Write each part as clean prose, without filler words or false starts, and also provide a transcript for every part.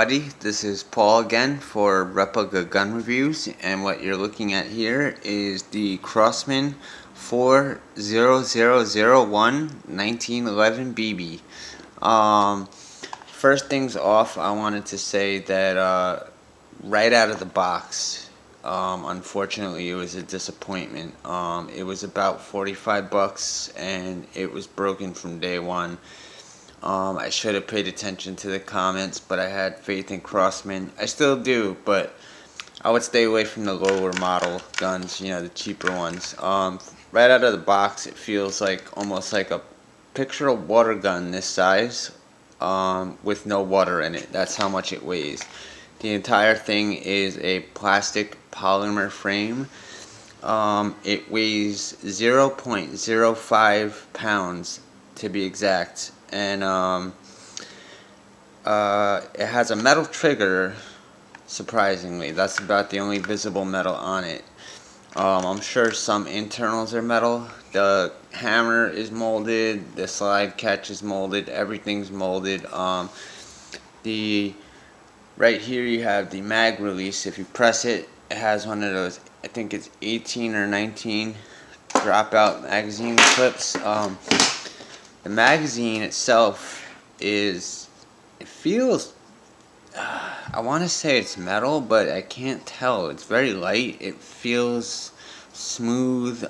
everybody, this is Paul again for ReplicaGunReviews, and what you're looking at here is the Crosman 40001 1911 BB. First things off, I wanted to say that right out of the box, unfortunately it was a disappointment. It was about $45 and it was broken from day one. I should have paid attention to the comments, but I had faith in Crosman. I still do, but I would stay away from the lower model guns, you know, the cheaper ones. Right out of the box, it feels like almost like a picture of water gun this size, with no water in it. That's how much it weighs. The entire thing is a plastic polymer frame. It weighs 0.05 pounds to be exact. And it has a metal trigger, surprisingly. That's about the only visible metal on it. I'm sure some internals are metal. The hammer is molded, the slide catch is molded, everything's molded. Right here you have the mag release. If you press it, it has one of those, I think it's 18 or 19 dropout magazine clips. The magazine itself it feels, I want to say it's metal, but I can't tell. It's very light. It feels smooth.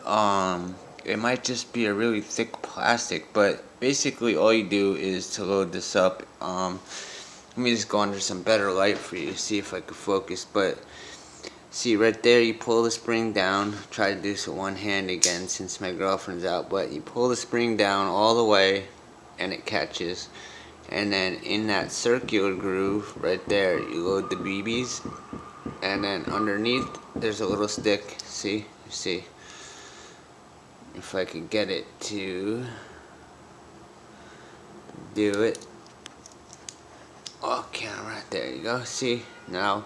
It might just be a really thick plastic, but basically all you do is to load this up. Let me just go under some better light for you to see if I can focus. But see right there, you pull the spring down. Try to do this with one hand again since my girlfriend's out, but you pull the spring down all the way and it catches, and then in that circular groove right there you load the BBs, and then underneath there's a little stick. See if I could get it to do it. Oh, camera, there you go. See, now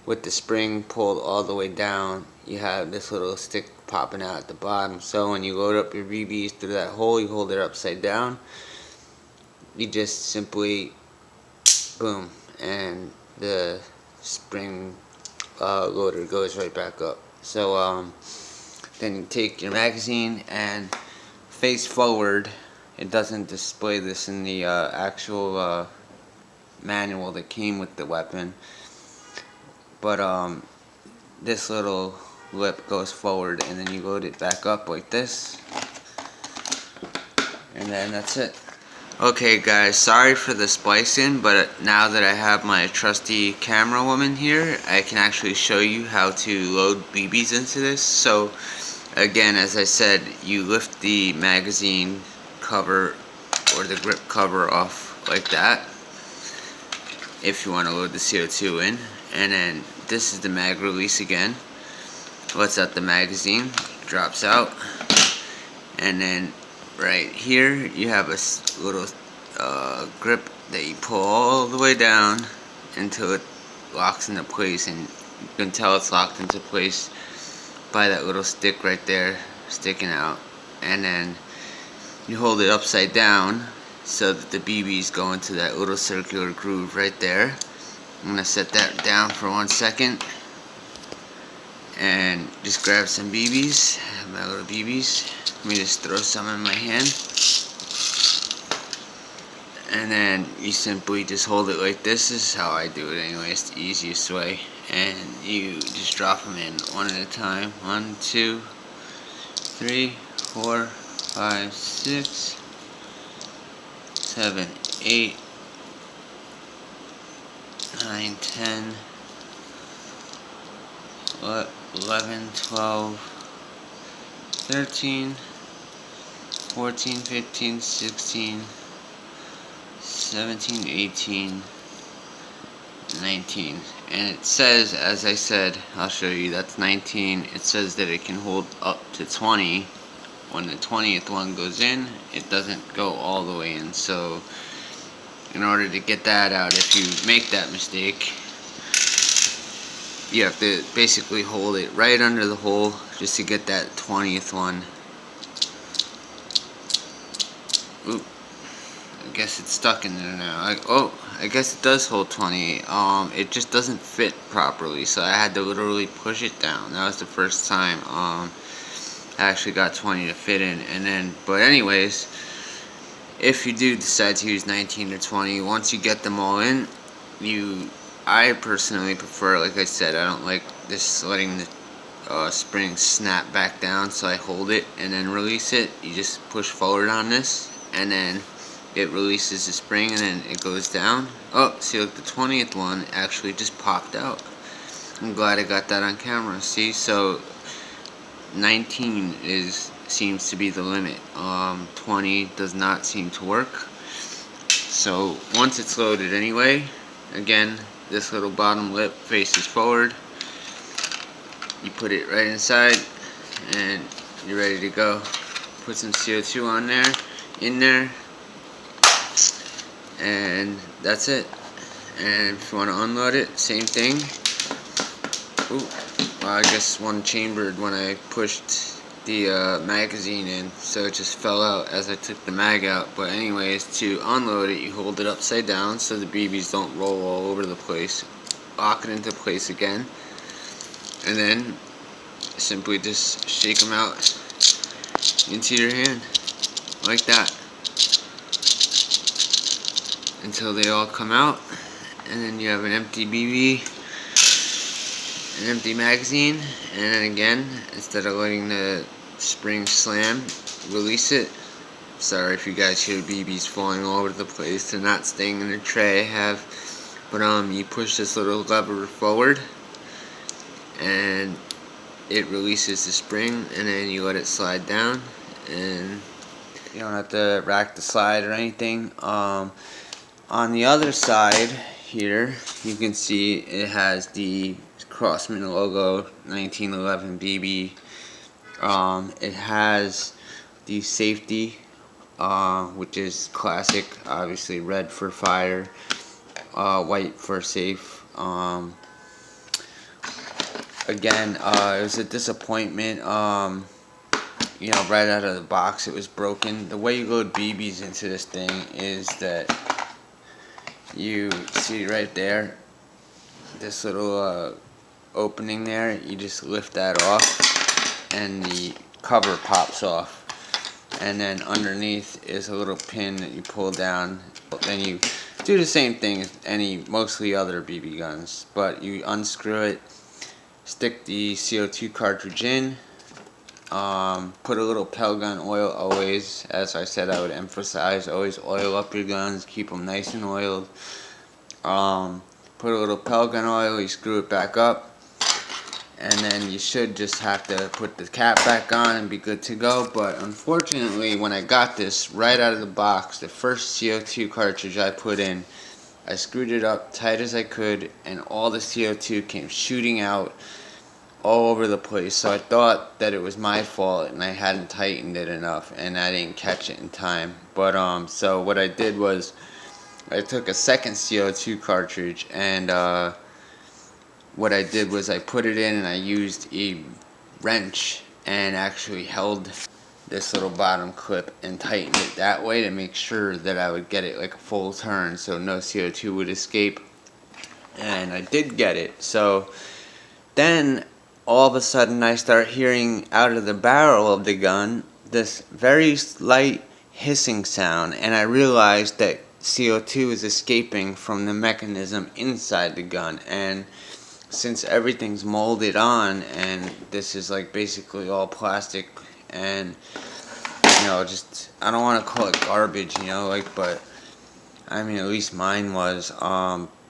with the spring pulled all the way down, you have this little stick popping out at the bottom. So when you load up your BBs through that hole, you hold it upside down. You just simply, boom, and the spring loader goes right back up. So then you take your magazine and face forward. It doesn't display this in the actual manual that came with the weapon, but this little lip goes forward, and then you load it back up like this, and then that's it. Okay guys, sorry for the splicing, but now that I have my trusty camera woman here, I can actually show you how to load BBs into this. So again, as I said, you lift the magazine cover or the grip cover off like that if you want to load the CO2 in, and then this is the mag release again. Lets out the magazine, drops out, and then right here you have a little grip that you pull all the way down until it locks into place, and you can tell it's locked into place by that little stick right there sticking out. And then you hold it upside down so that the BBs go into that little circular groove right there. I'm going to set that down for 1 second and just grab some BBs, my little BBs. Let me just throw some in my hand, and then you simply just hold it like this. This is how I do it anyway, it's the easiest way. And you just drop them in one at a time. 1, 2, 3, 4, 5, 6, 7, 8, 9, 10, 11, 12, 13, 14, 15, 16, 17, 18, 19. And it says, as I said, I'll show you, that's 19. It says that it can hold up to 20. When the 20th one goes in, it doesn't go all the way in. So in order to get that out, if you make that mistake, you have to basically hold it right under the hole just to get that 20th one. Oop, I guess it's stuck in there now. Oh, I guess it does hold 20. It just doesn't fit properly, so I had to literally push it down. That was the first time I actually got 20 to fit in. And then, but anyways, if you do decide to use 19 or 20, once you get them all in, I personally prefer, like I said, I don't like this letting the spring snap back down, so I hold it and then release it. You just push forward on this, and then it releases the spring, and then it goes down. Oh, see, look, the 20th one actually just popped out. I'm glad I got that on camera. See, so 19 seems to be the limit. 20 does not seem to work. So once it's loaded anyway, again, this little bottom lip faces forward. You put it right inside, and you're ready to go. Put some CO2 on there, in there, and that's it. And if you want to unload it, same thing. Ooh, well, I guess one chambered when I pushed the magazine in, so it just fell out as I took the mag out. But anyways, to unload it, you hold it upside down so the BBs don't roll all over the place. Lock it into place again, and then simply just shake them out into your hand like that until they all come out, and then you have an empty BB, an empty magazine, and then again, instead of letting the spring slam, release it. Sorry if you guys hear BBs falling all over the place, they're not staying in the tray I have. But you push this little lever forward, and it releases the spring, and then you let it slide down, and you don't have to rack the slide or anything. On the other side here, you can see it has the Crosman logo, 1911 BB. It has the safety, which is classic, obviously red for fire, white for safe. Again, it was a disappointment. You know, right out of the box it was broken. The way you load BBs into this thing is that you see right there, this little opening there, you just lift that off and the cover pops off, and then underneath is a little pin that you pull down. Then you do the same thing as mostly other BB guns, but you unscrew it, stick the CO2 cartridge in, put a little PelletGun oil always. As I said, I would emphasize, always oil up your guns, keep them nice and oiled. Put a little PelletGun oil, you screw it back up, and then you should just have to put the cap back on and be good to go. But unfortunately, when I got this right out of the box, the first CO2 cartridge I put in, I screwed it up tight as I could, and all the CO2 came shooting out all over the place. So I thought that it was my fault and I hadn't tightened it enough, and I didn't catch it in time. But so what I did was I took a second CO2 cartridge, and what I did was I put it in and I used a wrench and actually held this little bottom clip and tightened it that way to make sure that I would get it like a full turn so no CO2 would escape. And I did get it. So then all of a sudden I start hearing out of the barrel of the gun this very slight hissing sound, and I realized that CO2 is escaping from the mechanism inside the gun. And since everything's molded on, and this is like basically all plastic, and you know, just, I don't want to call it garbage, you know, like, but I mean, at least mine was,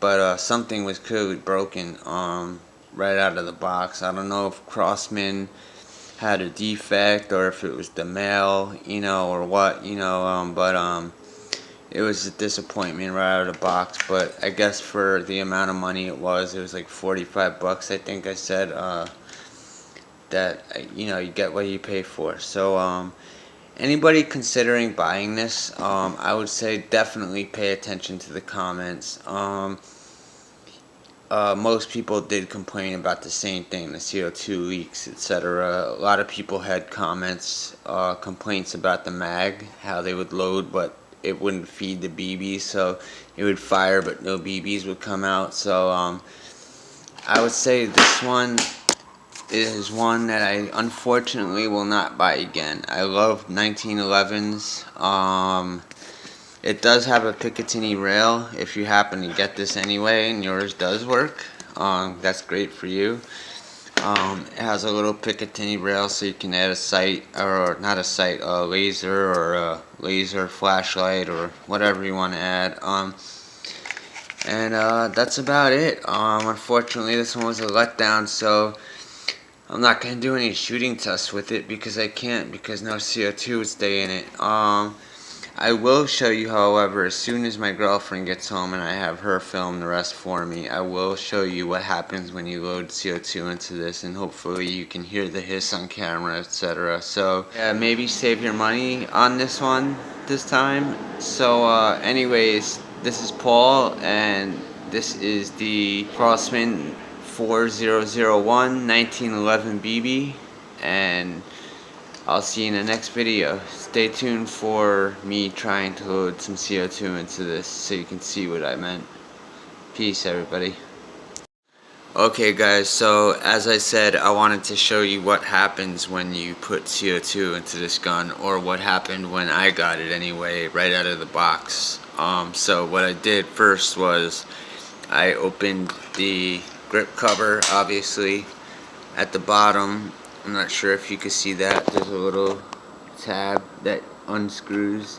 but something was clearly broken right out of the box. I don't know if Crosman had a defect or if it was the mail, you know, or what, you know, but it was a disappointment right out of the box. But I guess for the amount of money it was like 45 bucks, I think I said, that, you know, you get what you pay for. So anybody considering buying this, I would say definitely pay attention to the comments. Most people did complain about the same thing, the CO2 leaks, etc. A lot of people had comments, complaints about the mag, how they would load, but it wouldn't feed the BBs, so it would fire but no BBs would come out. So I would say this one is one that I unfortunately will not buy again. I love 1911s. It does have a Picatinny rail if you happen to get this anyway and yours does work. That's great for you. It has a little Picatinny rail so you can add a sight, or not a sight, a laser or a laser flashlight or whatever you want to add. And that's about it. Unfortunately this one was a letdown, so I'm not going to do any shooting tests with it because I can't, because no CO2 would stay in it. I will show you, however, as soon as my girlfriend gets home and I have her film the rest for me, I will show you what happens when you load CO2 into this, and hopefully you can hear the hiss on camera, etc. So yeah, maybe save your money on this one this time. So anyways, this is Paul, and this is the Crosman 4001 1911 BB, and I'll see you in the next video. Stay tuned for me trying to load some CO2 into this so you can see what I meant. Peace, everybody. Okay guys, so as I said, I wanted to show you what happens when you put CO2 into this gun, or what happened when I got it anyway, right out of the box. So what I did first was I opened the grip cover, obviously. At the bottom, I'm not sure if you can see that, there's a little tab that unscrews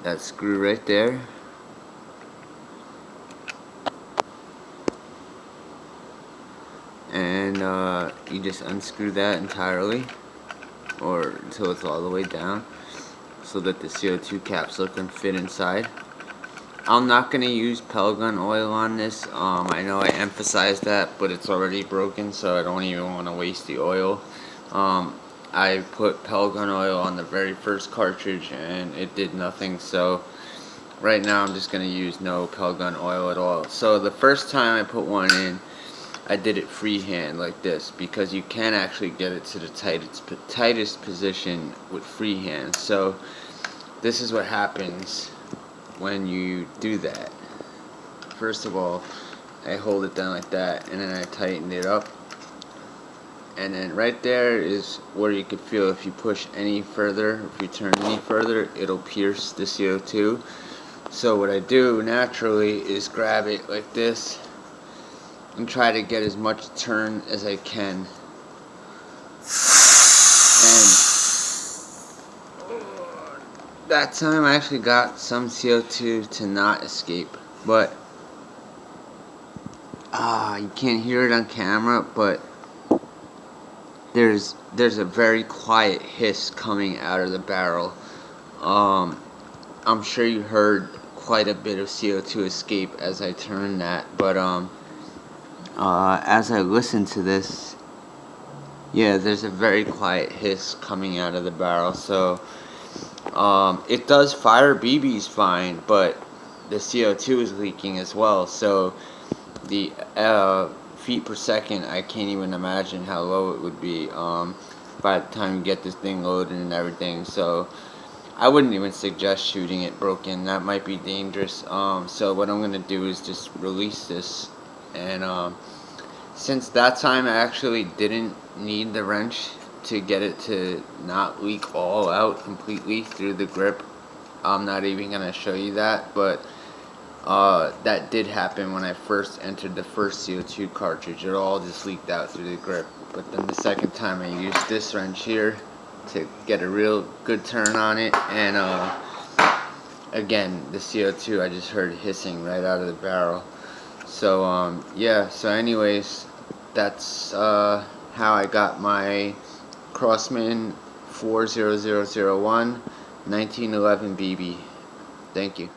that screw right there. And you just unscrew that entirely, or until it's all the way down, so that the CO2 capsule can fit inside. I'm not going to use PelletGun oil on this. I know I emphasized that, but it's already broken, so I don't even want to waste the oil. I put PelletGun oil on the very first cartridge and it did nothing, so right now I'm just going to use no PelletGun oil at all. So the first time I put one in, I did it freehand like this, because you can actually get it to the tightest position with freehand. So this is what happens when you do that. First of all, I hold it down like that, and then I tighten it up, and then right there is where you could feel if you push any further, if you turn any further, it'll pierce the CO2. So what I do naturally is grab it like this and try to get as much turn as I can. And that time I actually got some CO2 to not escape, but you can't hear it on camera, but there's a very quiet hiss coming out of the barrel. I'm sure you heard quite a bit of CO2 escape as I turned that, but as I listen to this, yeah, there's a very quiet hiss coming out of the barrel. So it does fire BBs fine, but the CO2 is leaking as well. So the feet per second, I can't even imagine how low it would be by the time you get this thing loaded and everything. So I wouldn't even suggest shooting it broken. That might be dangerous. So what I'm gonna do is just release this, and since that time I actually didn't need the wrench to get it to not leak all out completely through the grip. I'm not even gonna show you that, but that did happen when I first entered the first CO2 cartridge. It all just leaked out through the grip. But then the second time I used this wrench here to get a real good turn on it, and again, the CO2, I just heard hissing right out of the barrel. So yeah, so anyways, that's how I got my Crosman 40001 1911 BB. Thank you.